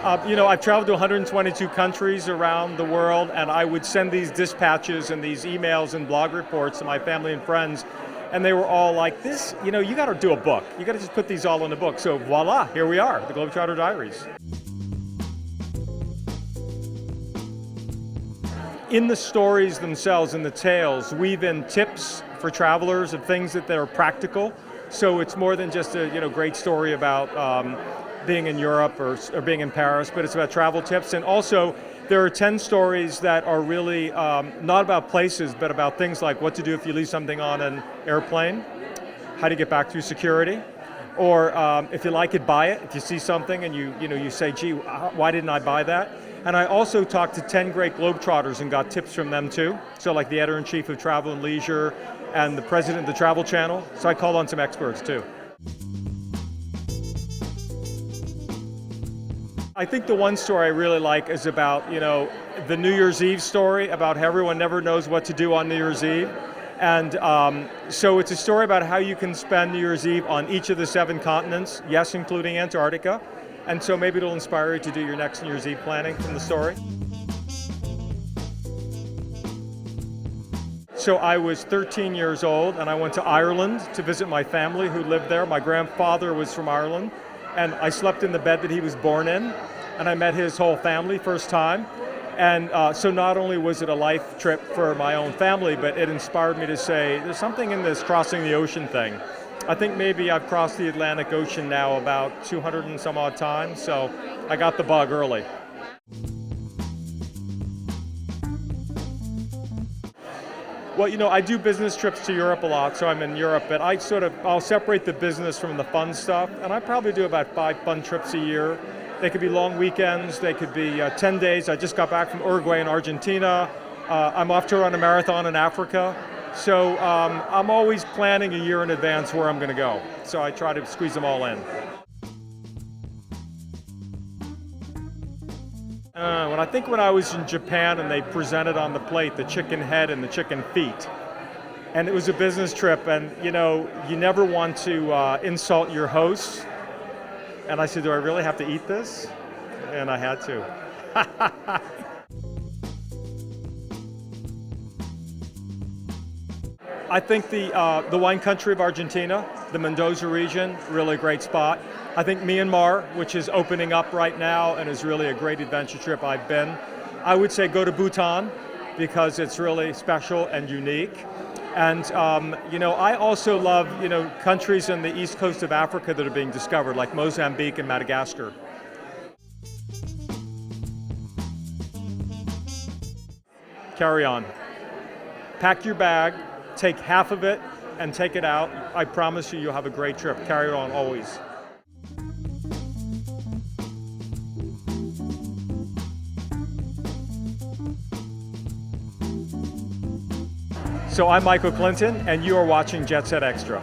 I've traveled to 122 countries around the world, and I would send these dispatches and these emails and blog reports to my family and friends, and they were all like, this, you got to do a book. You got to just put these all in a book. So voila, here we are, the Globetrotter Diaries. In the stories themselves, in the tales, weave in tips for travelers of things that are practical. So it's more than just a great story about being in Europe or being in Paris, but it's about travel tips. And also, there are 10 stories that are really not about places, but about things like what to do if you leave something on an airplane, how to get back through security, or if you like it, buy it. If you see something and you say, gee, why didn't I buy that? And I also talked to 10 great Globetrotters and got tips from them too. So like the editor-in-chief of Travel and Leisure and the president of the Travel Channel. So I called on some experts too. I think the one story I really like is about, the New Year's Eve story, about how everyone never knows what to do on New Year's Eve. And so it's a story about how you can spend New Year's Eve on each of the 7 continents, yes, including Antarctica. And so maybe it'll inspire you to do your next New Year's Eve planning from the story. So I was 13 years old, and I went to Ireland to visit my family who lived there. My grandfather was from Ireland. And I slept in the bed that he was born in, and I met his whole family first time. And so not only was it a life trip for my own family, but it inspired me to say, there's something in this crossing the ocean thing. I think maybe I've crossed the Atlantic Ocean now about 200 and some odd times, so I got the bug early. Well, I do business trips to Europe a lot, so I'm in Europe, but I'll separate the business from the fun stuff, and I probably do about 5 fun trips a year. They could be long weekends, they could be 10 days. I just got back from Uruguay and Argentina. I'm off to run a marathon in Africa. So I'm always planning a year in advance where I'm going to go. So I try to squeeze them all in. When I was in Japan and they presented on the plate the chicken head and the chicken feet, and it was a business trip, and you never want to insult your hosts. And I said, do I really have to eat this? And I had to. I think the wine country of Argentina, the Mendoza region, really great spot. I think Myanmar, which is opening up right now and is really a great adventure trip I've been. I would say go to Bhutan because it's really special and unique. And I also love countries in the east coast of Africa that are being discovered, like Mozambique and Madagascar. Carry on. Pack your bag. Take half of it and take it out. I promise you'll have a great trip. Carry it on always. So I'm Michael Clinton, and you are watching Jetset Extra.